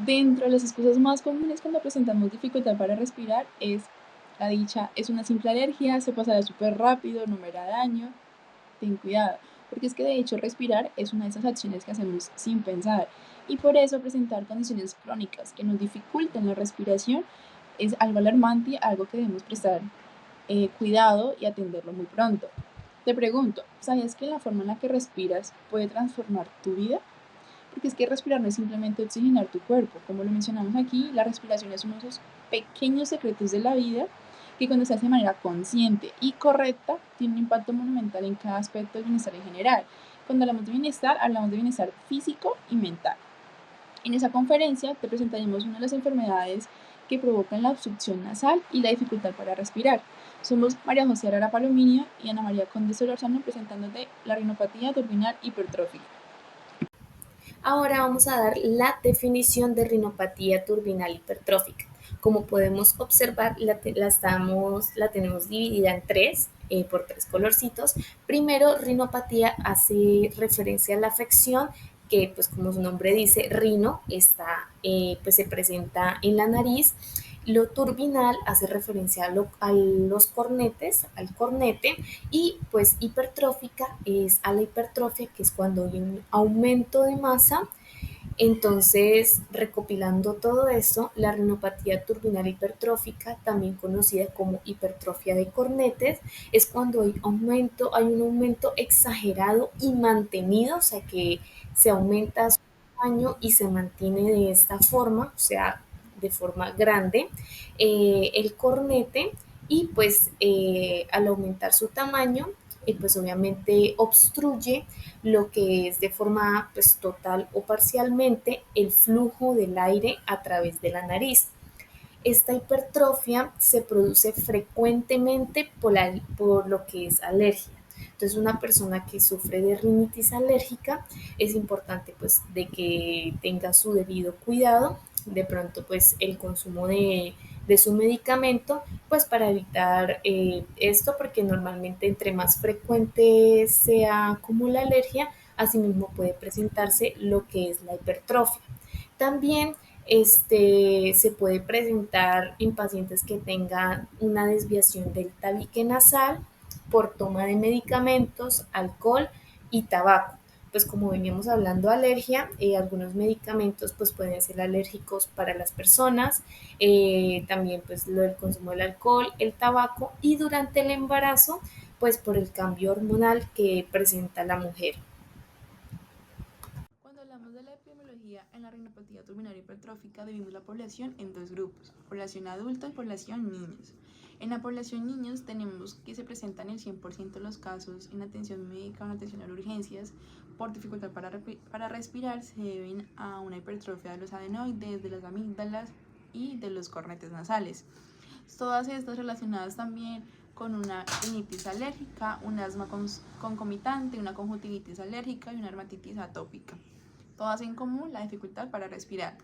Dentro de las excusas más comunes cuando presentamos dificultad para respirar es la dicha: es una simple alergia, se pasará súper rápido, no me hará daño, ten cuidado. Porque es que de hecho respirar es una de esas acciones que hacemos sin pensar, y por eso presentar condiciones crónicas que nos dificulten la respiración es algo alarmante, algo que debemos prestar cuidado y atenderlo muy pronto. Te pregunto, ¿sabías que la forma en la que respiras puede transformar tu vida? Porque es que respirar no es simplemente oxigenar tu cuerpo. Como lo mencionamos aquí, la respiración es uno de esos pequeños secretos de la vida que, cuando se hace de manera consciente y correcta, tiene un impacto monumental en cada aspecto del bienestar en general. Cuando hablamos de bienestar físico y mental. En esa conferencia te presentaremos una de las enfermedades que provocan la obstrucción nasal y la dificultad para respirar. Somos María José Arara Palominio y Ana María Conde Solorzano, presentándote la rinopatía turbinal hipertrófica. Ahora vamos a dar la definición de rinopatía turbinal hipertrófica. Como podemos observar, la tenemos dividida en tres, por tres colorcitos. Primero, rinopatía hace referencia a la afección que, pues como su nombre dice, rino pues se presenta en la nariz. Lo turbinal hace referencia a los cornetes, al cornete, y pues hipertrófica es a la hipertrofia, que es cuando hay un aumento de masa. Entonces, recopilando todo eso, la rinopatía turbinal hipertrófica, también conocida como hipertrofia de cornetes, es cuando hay un aumento exagerado y mantenido, o sea que se aumenta su tamaño y se mantiene de esta forma, o sea, de forma grande, el cornete, y pues al aumentar su tamaño, pues obviamente obstruye lo que es de forma pues total o parcialmente el flujo del aire a través de la nariz. Esta hipertrofia se produce frecuentemente por lo que es alergia. Entonces, una persona que sufre de rinitis alérgica, es importante pues de que tenga su debido cuidado, de pronto pues el consumo de su medicamento, pues para evitar esto, porque normalmente entre más frecuente sea como la alergia, asimismo puede presentarse lo que es la hipertrofia. También se puede presentar en pacientes que tengan una desviación del tabique nasal por toma de medicamentos, alcohol y tabaco. Pues como veníamos hablando de alergia, algunos medicamentos pues pueden ser alérgicos para las personas, también pues lo del consumo del alcohol, el tabaco, y durante el embarazo pues por el cambio hormonal que presenta la mujer. Cuando hablamos de la epidemiología en la rinopatía turbinal hipertrófica, dividimos la población en dos grupos: población adulta y población niños. En la población niños tenemos que se presentan el 100% de los casos en atención médica o en atención a urgencias por dificultad para respirar. Se deben a una hipertrofia de los adenoides, de las amígdalas y de los cornetes nasales. Todas estas relacionadas también con una rinitis alérgica, un asma concomitante, una conjuntivitis alérgica y una dermatitis atópica. Todas en común la dificultad para respirar.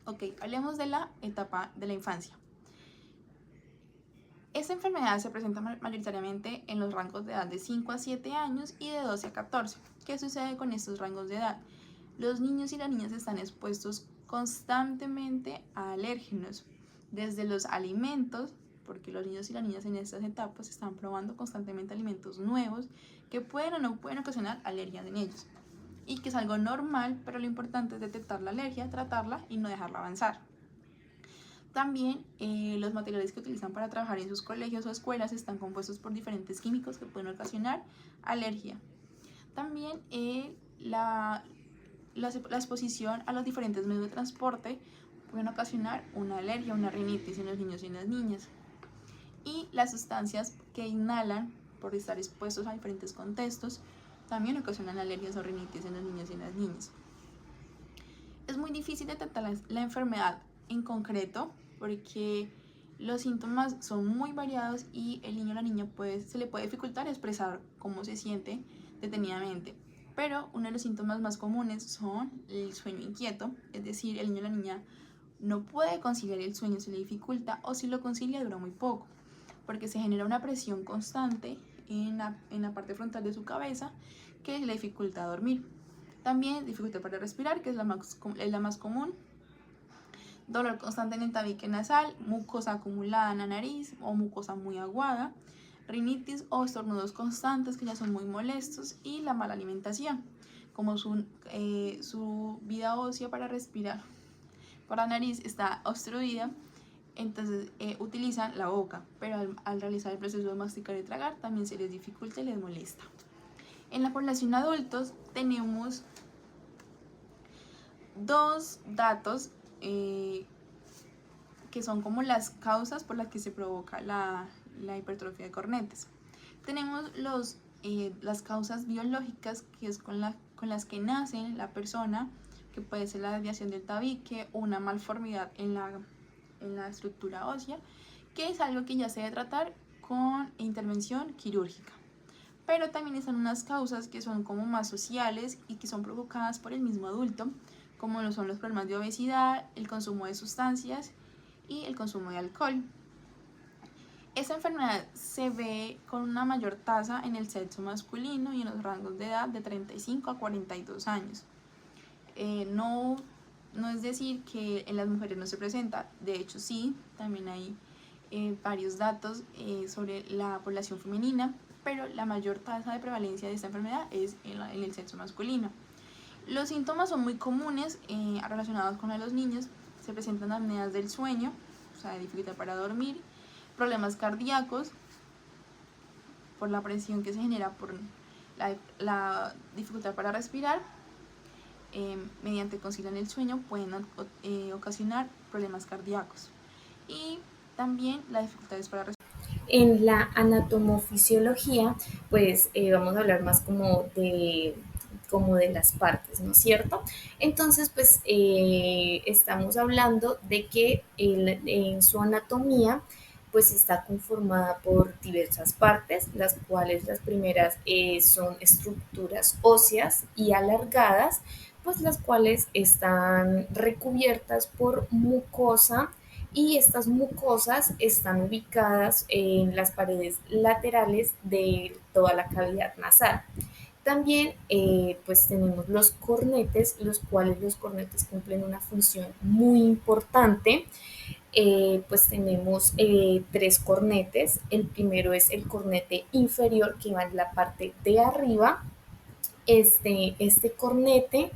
Ok, hablemos de la etapa de la infancia. Esta enfermedad se presenta mayoritariamente en los rangos de edad de 5 a 7 años y de 12 a 14. ¿Qué sucede con estos rangos de edad? Los niños y las niñas están expuestos constantemente a alérgenos, desde los alimentos, porque los niños y las niñas en estas etapas están probando constantemente alimentos nuevos que pueden o no pueden ocasionar alergias en ellos, y que es algo normal, pero lo importante es detectar la alergia, tratarla y no dejarla avanzar. También los materiales que utilizan para trabajar en sus colegios o escuelas están compuestos por diferentes químicos que pueden ocasionar alergia. También la exposición a los diferentes medios de transporte pueden ocasionar una alergia, una rinitis en los niños y en las niñas. Y las sustancias que inhalan por estar expuestos a diferentes contextos también ocasionan alergias o rinitis en los niños y en las niñas. Es muy difícil detectar la enfermedad en concreto porque los síntomas son muy variados y el niño o la niña se le puede dificultar expresar cómo se siente detenidamente. Pero uno de los síntomas más comunes son el sueño inquieto, es decir, el niño o la niña no puede conciliar el sueño, se le dificulta, o si lo concilia dura muy poco, porque se genera una presión constante en la parte frontal de su cabeza que le dificulta dormir. También dificultad para respirar, que es la más común, dolor constante en el tabique nasal, mucosa acumulada en la nariz o mucosa muy aguada, rinitis o estornudos constantes que ya son muy molestos y la mala alimentación, como su vida ósea para respirar por la nariz está obstruida, entonces utilizan la boca, pero al realizar el proceso de masticar y tragar también se les dificulta y les molesta. En la población adultos tenemos dos datos que son como las causas por las que se provoca la hipertrofia de cornetes. Tenemos las causas biológicas, que es con las que nace la persona, que puede ser la desviación del tabique o una malformidad en la estructura ósea, que es algo que ya se debe tratar con intervención quirúrgica. Pero también están unas causas que son como más sociales y que son provocadas por el mismo adulto, como lo son los problemas de obesidad, el consumo de sustancias y el consumo de alcohol. Esta enfermedad se ve con una mayor tasa en el sexo masculino y en los rangos de edad de 35 a 42 años. No es decir que en las mujeres no se presenta, de hecho sí, también hay varios datos sobre la población femenina, pero la mayor tasa de prevalencia de esta enfermedad es en el sexo masculino. Los síntomas son muy comunes relacionados con los niños. Se presentan apneas del sueño, o sea, dificultad para dormir, problemas cardíacos por la presión que se genera por la dificultad para respirar. Mediante conciliar el sueño pueden ocasionar problemas cardíacos y también las dificultades para respirar. En la anatomofisiología, pues vamos a hablar más como de las partes, ¿no es cierto? Entonces, pues estamos hablando de que en su anatomía, pues está conformada por diversas partes, las cuales las primeras son estructuras óseas y alargadas, pues las cuales están recubiertas por mucosa, y estas mucosas están ubicadas en las paredes laterales de toda la cavidad nasal. También pues tenemos los cornetes, los cuales los cornetes cumplen una función muy importante. Pues tenemos tres cornetes. El primero es el cornete inferior, que va en la parte de arriba. Este cornete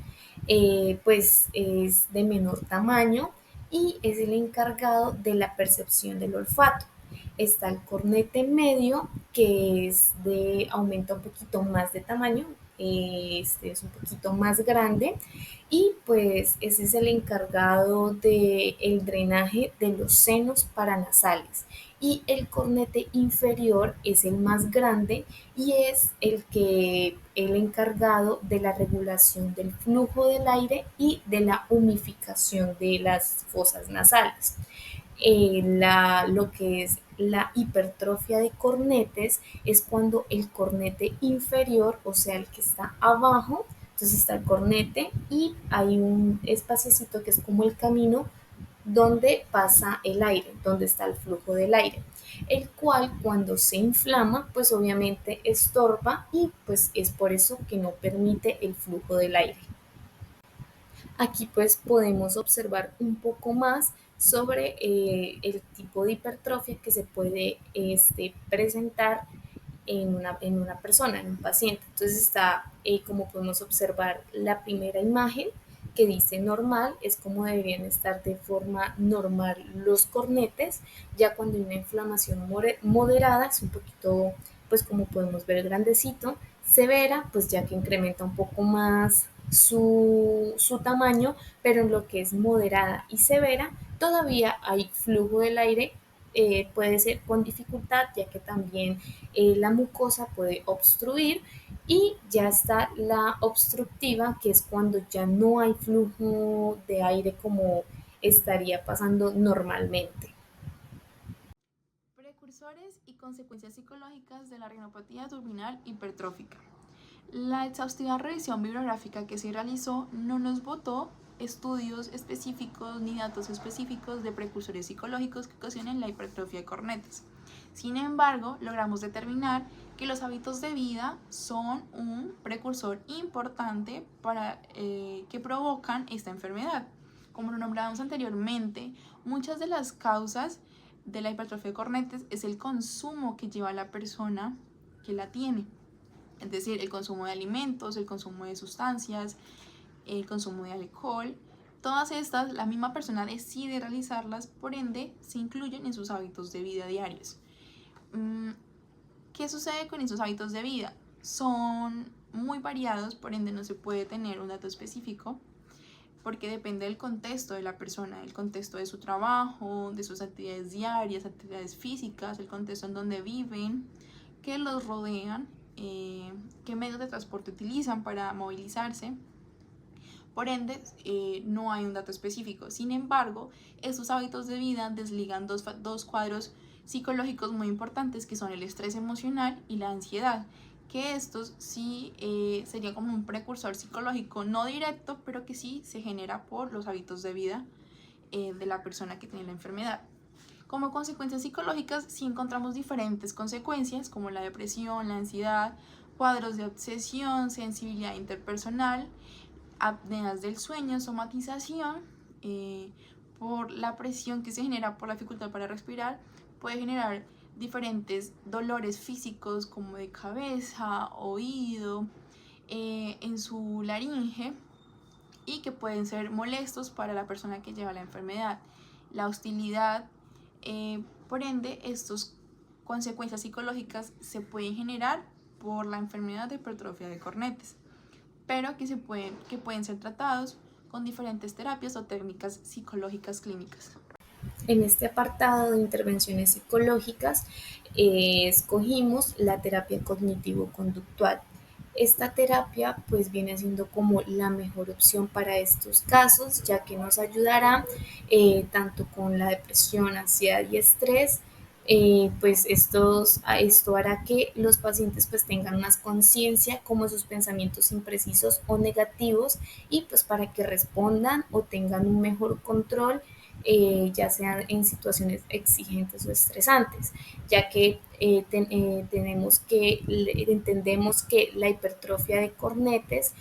pues es de menor tamaño y es el encargado de la percepción del olfato. Está el cornete medio, que es aumenta un poquito más de tamaño, este es un poquito más grande, y pues ese es el encargado del drenaje de los senos paranasales. Y el cornete inferior es el más grande y es el encargado de la regulación del flujo del aire y de la humificación de las fosas nasales. Lo que es la hipertrofia de cornetes es cuando el cornete inferior, o sea, el que está abajo, entonces está el cornete y hay un espaciecito que es como el camino donde pasa el aire, donde está el flujo del aire, el cual cuando se inflama, pues obviamente estorba y pues es por eso que no permite el flujo del aire. Aquí pues podemos observar un poco más sobre el tipo de hipertrofia que se puede presentar en una persona, en un paciente. Entonces está, como podemos observar, la primera imagen que dice normal, es como deberían estar de forma normal los cornetes. Ya cuando hay una inflamación moderada, es un poquito, pues como podemos ver, grandecito. Severa, pues ya que incrementa un poco más su tamaño, pero en lo que es moderada y severa, todavía hay flujo del aire, puede ser con dificultad, ya que también la mucosa puede obstruir, y ya está la obstructiva, que es cuando ya no hay flujo de aire como estaría pasando normalmente. Precursores y consecuencias psicológicas de la rinopatía turbinal hipertrófica. La exhaustiva revisión bibliográfica que se realizó no nos botó estudios específicos ni datos específicos de precursores psicológicos que ocasionen la hipertrofia de cornetes. Sin embargo, logramos determinar que los hábitos de vida son un precursor importante para que provocan esta enfermedad, como lo nombramos anteriormente, muchas de las causas de la hipertrofia de cornetes es el consumo que lleva la persona que la tiene. Es decir, el consumo de alimentos, el consumo de sustancias, el consumo de alcohol. Todas estas, la misma persona decide realizarlas, por ende, se incluyen en sus hábitos de vida diarios. ¿Qué sucede con esos hábitos de vida? Son muy variados, por ende no se puede tener un dato específico, porque depende del contexto de la persona, el contexto de su trabajo, de sus actividades diarias, actividades físicas, el contexto en donde viven, que los rodean, qué medios de transporte utilizan para movilizarse. Por ende, no hay un dato específico. Sin embargo, estos hábitos de vida desligan dos cuadros psicológicos muy importantes, que son el estrés emocional y la ansiedad, que estos sí sería como un precursor psicológico no directo, pero que sí se genera por los hábitos de vida de la persona que tiene la enfermedad. Como consecuencias psicológicas sí encontramos diferentes consecuencias, como la depresión, la ansiedad, cuadros de obsesión, sensibilidad interpersonal, apneas del sueño, somatización, por la presión que se genera por la dificultad para respirar, puede generar diferentes dolores físicos como de cabeza, oído, en su laringe, y que pueden ser molestos para la persona que lleva la enfermedad. La hostilidad, por ende, estas consecuencias psicológicas se pueden generar por la enfermedad de hipertrofia de cornetes, pero que pueden ser tratados con diferentes terapias o técnicas psicológicas clínicas. En este apartado de intervenciones psicológicas, escogimos la terapia cognitivo-conductual. Esta terapia pues viene siendo como la mejor opción para estos casos, ya que nos ayudará tanto con la depresión, ansiedad y estrés. Pues esto hará que los pacientes pues tengan más conciencia como sus pensamientos imprecisos o negativos, y pues para que respondan o tengan un mejor control, ya sean en situaciones exigentes o estresantes, ya que entendemos que la hipertrofia de cornetes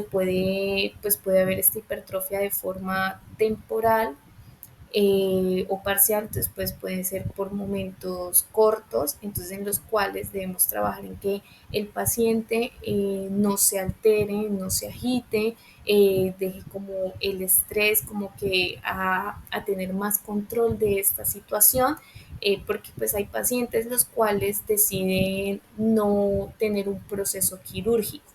puede haber esta hipertrofia de forma temporal o parcial. Entonces pues pueden ser por momentos cortos, entonces en los cuales debemos trabajar en que el paciente no se altere, no se agite, deje como el estrés, como que a tener más control de esta situación, porque pues hay pacientes los cuales deciden no tener un proceso quirúrgico.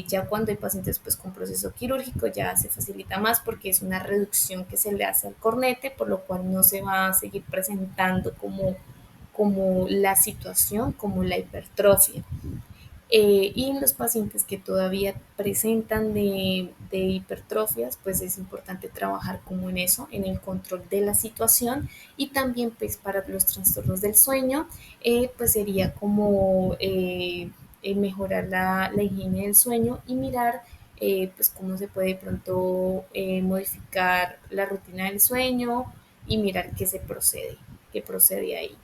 Ya cuando hay pacientes pues, con proceso quirúrgico ya se facilita más porque es una reducción que se le hace al cornete, por lo cual no se va a seguir presentando como la situación, como la hipertrofia. Y en los pacientes que todavía presentan de hipertrofias, pues es importante trabajar como en eso, en el control de la situación. Y también pues para los trastornos del sueño, pues sería como mejorar la higiene del sueño y mirar pues cómo se puede de pronto modificar la rutina del sueño y mirar qué procede ahí.